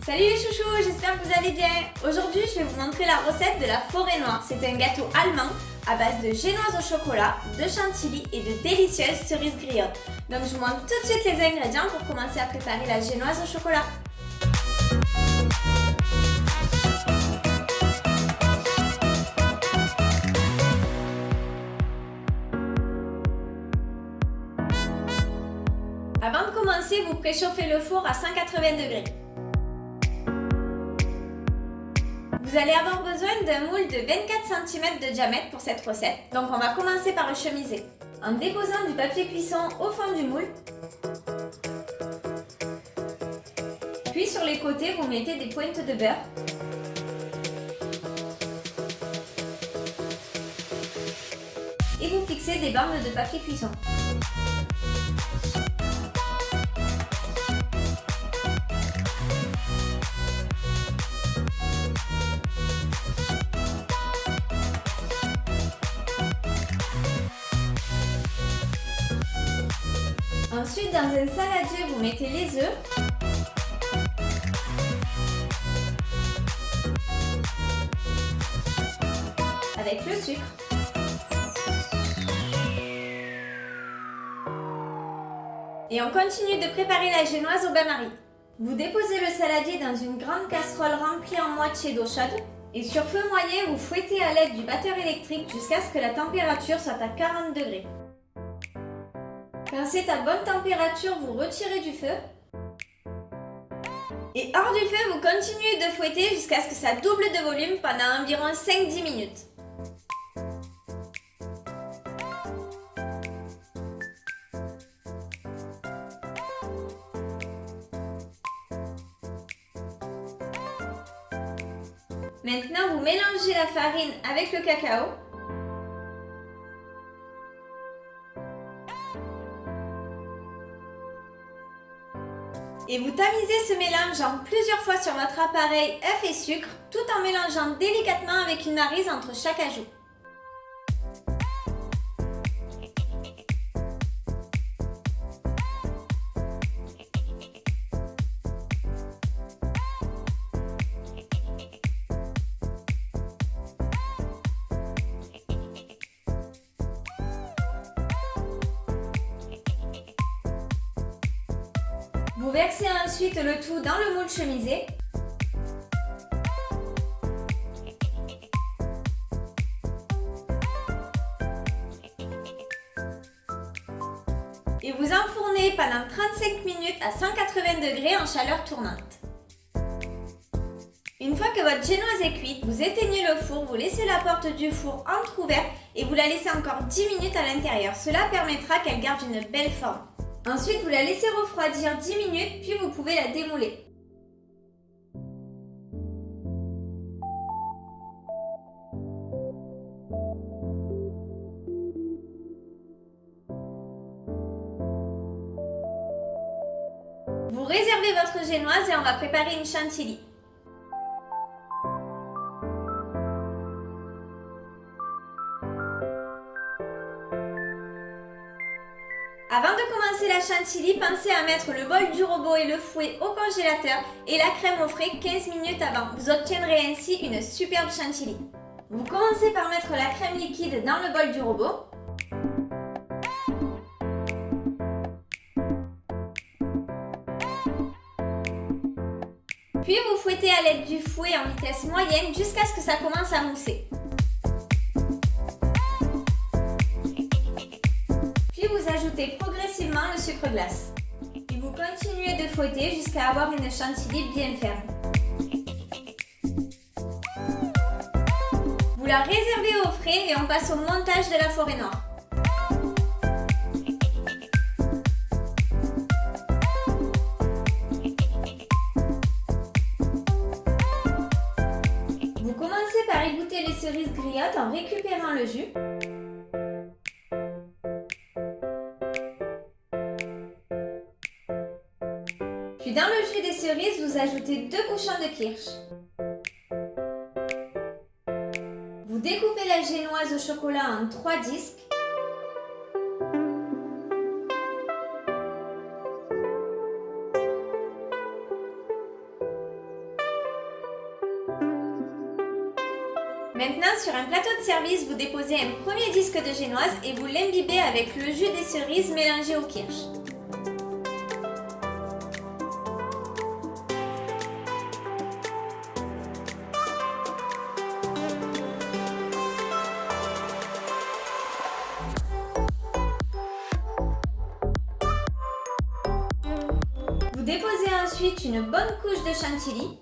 Salut les chouchous, j'espère que vous allez bien. Aujourd'hui, je vais vous montrer la recette de la forêt noire. C'est un gâteau allemand à base de génoise au chocolat, de chantilly et de délicieuses cerises griottes. Donc je vous montre tout de suite les ingrédients pour commencer à préparer la génoise au chocolat. Avant de commencer, vous préchauffez le four à 180 degrés. Vous allez avoir besoin d'un moule de 24 cm de diamètre pour cette recette. Donc on va commencer par le chemiser. En déposant du papier cuisson au fond du moule. Puis sur les côtés, vous mettez des pointes de beurre. Et vous fixez des bandes de papier cuisson. Ensuite, dans un saladier, vous mettez les œufs. Avec le sucre. Et on continue de préparer la génoise au bain-marie. Vous déposez le saladier dans une grande casserole remplie en moitié d'eau chaude. Et sur feu moyen, vous fouettez à l'aide du batteur électrique jusqu'à ce que la température soit à 40 degrés. Quand c'est à bonne température, vous retirez du feu. Et hors du feu, vous continuez de fouetter jusqu'à ce que ça double de volume pendant environ 5-10 minutes. Maintenant, vous mélangez la farine avec le cacao. Et vous tamisez ce mélange en plusieurs fois sur votre appareil œuf et sucre, tout en mélangeant délicatement avec une maryse entre chaque ajout. Vous versez ensuite le tout dans le moule chemisé. Et vous enfournez pendant 35 minutes à 180 degrés en chaleur tournante. Une fois que votre génoise est cuite, vous éteignez le four, vous laissez la porte du four entrouverte et vous la laissez encore 10 minutes à l'intérieur. Cela permettra qu'elle garde une belle forme. Ensuite, vous la laissez refroidir 10 minutes, puis vous pouvez la démouler. Vous réservez votre génoise et on va préparer une chantilly. Avant de commencer la chantilly, pensez à mettre le bol du robot et le fouet au congélateur et la crème au frais 15 minutes avant. Vous obtiendrez ainsi une superbe chantilly. Vous commencez par mettre la crème liquide dans le bol du robot. Puis vous fouettez à l'aide du fouet en vitesse moyenne jusqu'à ce que ça commence à mousser. Vous ajoutez progressivement le sucre glace. Et vous continuez de fouetter jusqu'à avoir une chantilly bien ferme. Vous la réservez au frais et on passe au montage de la forêt noire. Vous commencez par égoutter les cerises griottes en récupérant le jus. Puis dans le jus des cerises, vous ajoutez 2 bouchons de kirsch. Vous découpez la génoise au chocolat en 3 disques. Maintenant, sur un plateau de service, vous déposez un premier disque de génoise et vous l'imbibez avec le jus des cerises mélangé au kirsch. Vous déposez ensuite une bonne couche de chantilly.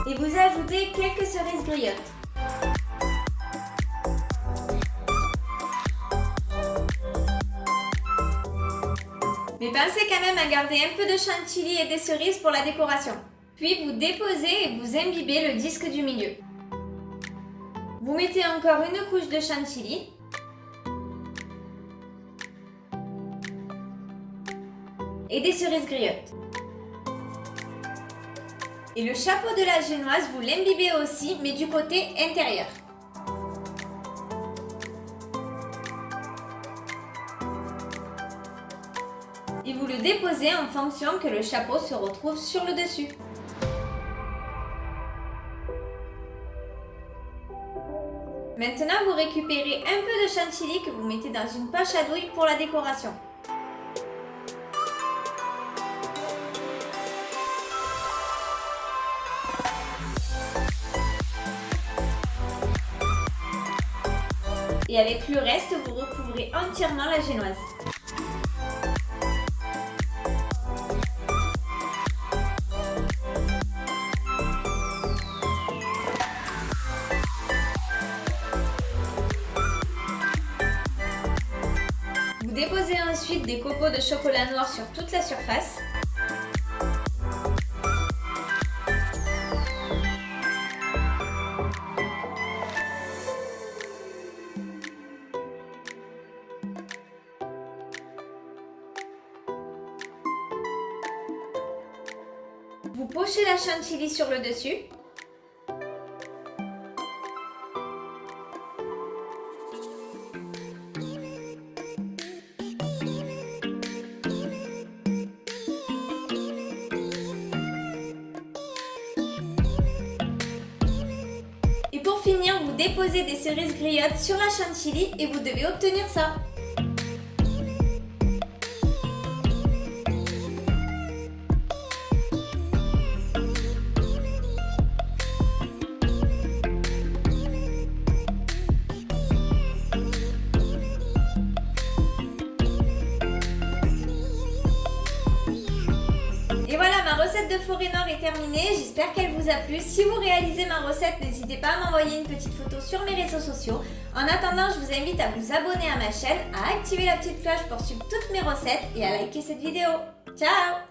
Et vous ajoutez quelques cerises griottes. Mais pensez quand même à garder un peu de chantilly et des cerises pour la décoration. Puis vous déposez et vous imbibez le disque du milieu. Vous mettez encore une couche de chantilly. Et des cerises griottes. Et le chapeau de la génoise, vous l'imbibez aussi, mais du côté intérieur. Et vous le déposez en fonction que le chapeau se retrouve sur le dessus. Maintenant, vous récupérez un peu de chantilly que vous mettez dans une poche à douille pour la décoration. Et avec le reste, vous recouvrez entièrement la génoise. Vous déposez ensuite des copeaux de chocolat noir sur toute la surface. Vous pochez la chantilly sur le dessus. Et pour finir, vous déposez des cerises griottes sur la chantilly et vous devez obtenir ça. Et voilà, ma recette de forêt nord est terminée, j'espère qu'elle vous a plu. Si vous réalisez ma recette, n'hésitez pas à m'envoyer une petite photo sur mes réseaux sociaux. En attendant, je vous invite à vous abonner à ma chaîne, à activer la petite cloche pour suivre toutes mes recettes et à liker cette vidéo. Ciao!